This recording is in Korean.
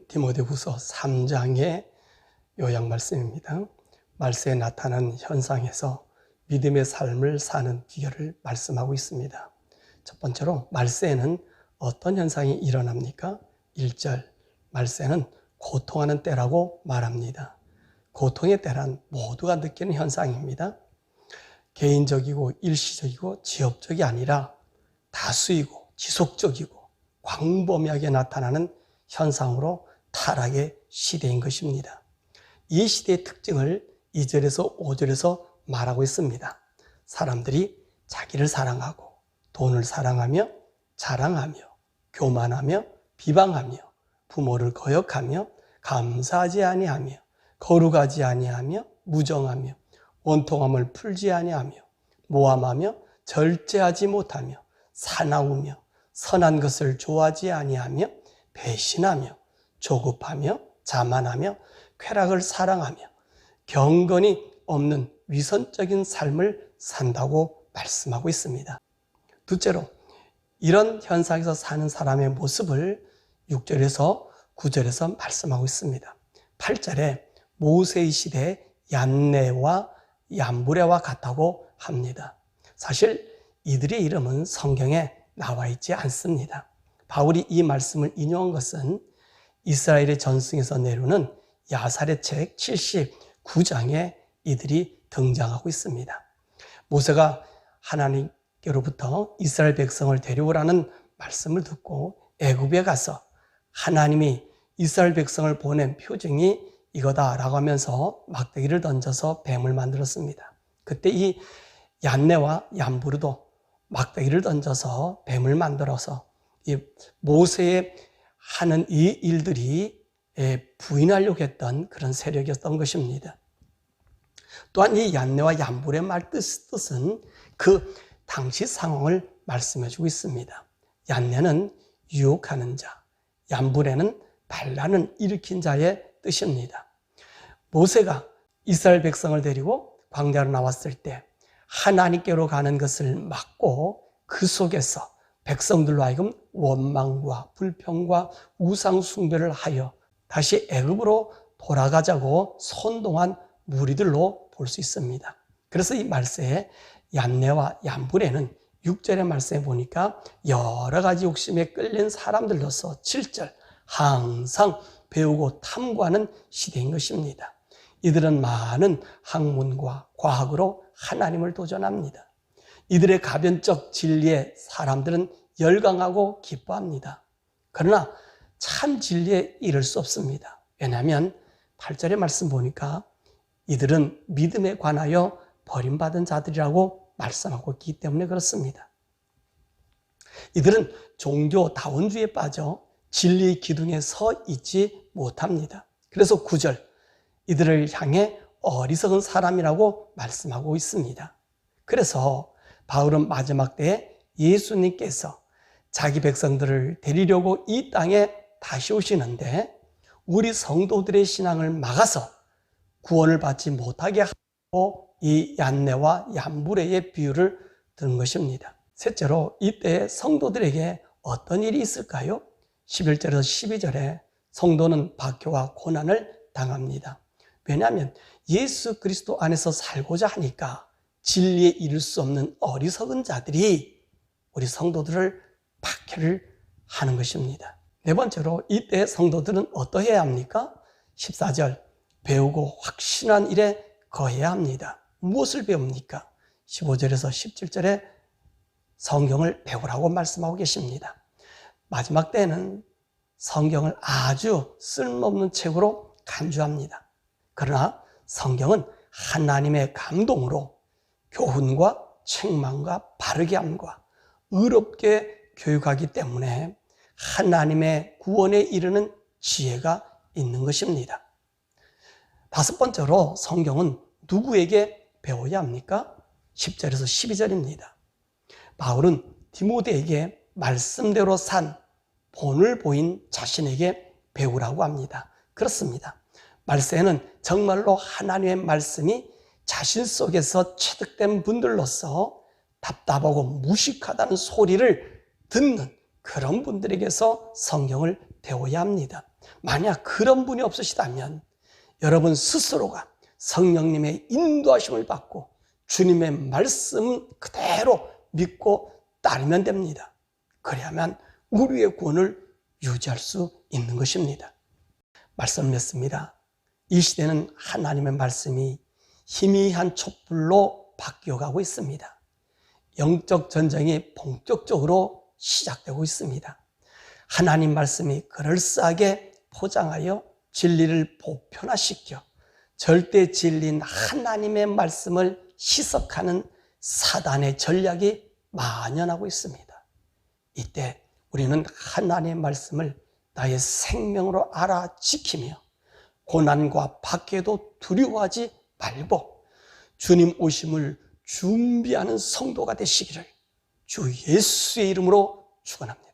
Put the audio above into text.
말씀은 디모데후서 3장의 요약 말씀입니다. 말세에 나타난 현상에서 믿음의 삶을 사는 비결을 말씀하고 있습니다. 첫 번째로 말세에는 어떤 현상이 일어납니까? 1절, 말세는 고통하는 때라고 말합니다. 고통의 때란 모두가 느끼는 현상입니다. 개인적이고 일시적이고 지역적이 아니라 다수이고 지속적이고 광범위하게 나타나는 현상으로 타락의 시대인 것입니다. 이 시대의 특징을 2절에서 5절에서 말하고 있습니다. 사람들이 자기를 사랑하고 돈을 사랑하며 자랑하며 교만하며 비방하며 부모를 거역하며 감사하지 아니하며 거룩하지 아니하며 무정하며 원통함을 풀지 아니하며 모함하며 절제하지 못하며 사나우며 선한 것을 좋아하지 아니하며 배신하며 조급하며 자만하며 쾌락을 사랑하며 경건이 없는 위선적인 삶을 산다고 말씀하고 있습니다. 둘째로 이런 현상에서 사는 사람의 모습을 6절에서 9절에서 말씀하고 있습니다. 8절에 모세의 시대의 얀네와 얀브레와 같다고 합니다. 사실 이들의 이름은 성경에 나와 있지 않습니다. 바울이 이 말씀을 인용한 것은 이스라엘의 전승에서 내려오는 야살의 책 79장에 이들이 등장하고 있습니다. 모세가 하나님께로부터 이스라엘 백성을 데려오라는 말씀을 듣고 애굽에 가서 하나님이 이스라엘 백성을 보낸 표징이 이거다라고 하면서 막대기를 던져서 뱀을 만들었습니다. 그때 이 얀네와 얀브르도 막대기를 던져서 뱀을 만들어서 이 모세의 하는 이 일들이 부인하려고 했던 그런 세력이었던 것입니다. 또한 이 얀네와 얀브르의 말 뜻은 그 당시 상황을 말씀해 주고 있습니다. 얀네는 유혹하는 자, 얀브레는 반란을 일으킨 자의 뜻입니다. 모세가 이스라엘 백성을 데리고 광야로 나왔을 때 하나님께로 가는 것을 막고 그 속에서 백성들로 하여금 원망과 불평과 우상 숭배를 하여 다시 애굽으로 돌아가자고 선동한 무리들로 볼 수 있습니다. 그래서 이 말세에 얀네와 얀브레는 6절의 말씀에 보니까 여러 가지 욕심에 끌린 사람들로서 7절 항상 배우고 탐구하는 시대인 것입니다. 이들은 많은 학문과 과학으로 하나님을 도전합니다. 이들의 가변적 진리에 사람들은 열광하고 기뻐합니다. 그러나 참 진리에 이를 수 없습니다. 왜냐하면 8절의 말씀 보니까 이들은 믿음에 관하여 버림받은 자들이라고 말씀하고 있기 때문에 그렇습니다. 이들은 종교다원주의에 빠져 진리의 기둥에 서 있지 못합니다. 그래서 9절 이들을 향해 어리석은 사람이라고 말씀하고 있습니다. 그래서 바울은 마지막 때에 예수님께서 자기 백성들을 데리려고 이 땅에 다시 오시는데 우리 성도들의 신앙을 막아서 구원을 받지 못하게 하고 이 얀네와 얀브레의 비유를 드는 것입니다. 셋째로 이때 성도들에게 어떤 일이 있을까요? 11절에서 12절에 성도는 박해와 고난을 당합니다. 왜냐하면 예수 그리스도 안에서 살고자 하니까 진리에 이를 수 없는 어리석은 자들이 우리 성도들을 박해를 하는 것입니다. 네 번째로 이때 성도들은 어떠해야 합니까? 14절 배우고 확신한 일에 거해야 합니다. 무엇을 배웁니까? 15절에서 17절에 성경을 배우라고 말씀하고 계십니다. 마지막 때는 성경을 아주 쓸모없는 책으로 간주합니다. 그러나 성경은 하나님의 감동으로 교훈과 책망과 바르게 함과 의롭게 교육하기 때문에 하나님의 구원에 이르는 지혜가 있는 것입니다. 다섯 번째로 성경은 누구에게 배워야 합니까? 10절에서 12절입니다. 바울은 디모데에게 말씀대로 산 본을 보인 자신에게 배우라고 합니다. 그렇습니다. 말세에는 정말로 하나님의 말씀이 자신 속에서 체득된 분들로서 답답하고 무식하다는 소리를 듣는 그런 분들에게서 성경을 배워야 합니다. 만약 그런 분이 없으시다면 여러분 스스로가 성령님의 인도하심을 받고 주님의 말씀 그대로 믿고 따르면 됩니다. 그래야만 우리의 구원을 유지할 수 있는 것입니다. 말씀을 맺습니다. 이 시대는 하나님의 말씀이 희미한 촛불로 바뀌어가고 있습니다. 영적 전쟁이 본격적으로 시작되고 있습니다. 하나님 말씀이 그럴싸하게 포장하여 진리를 보편화시켜 절대 진리인 하나님의 말씀을 희석하는 사단의 전략이 만연하고 있습니다. 이때 우리는 하나님의 말씀을 나의 생명으로 알아 지키며 고난과 박해도 두려워하지 말고 주님 오심을 준비하는 성도가 되시기를 주 예수의 이름으로 축원합니다.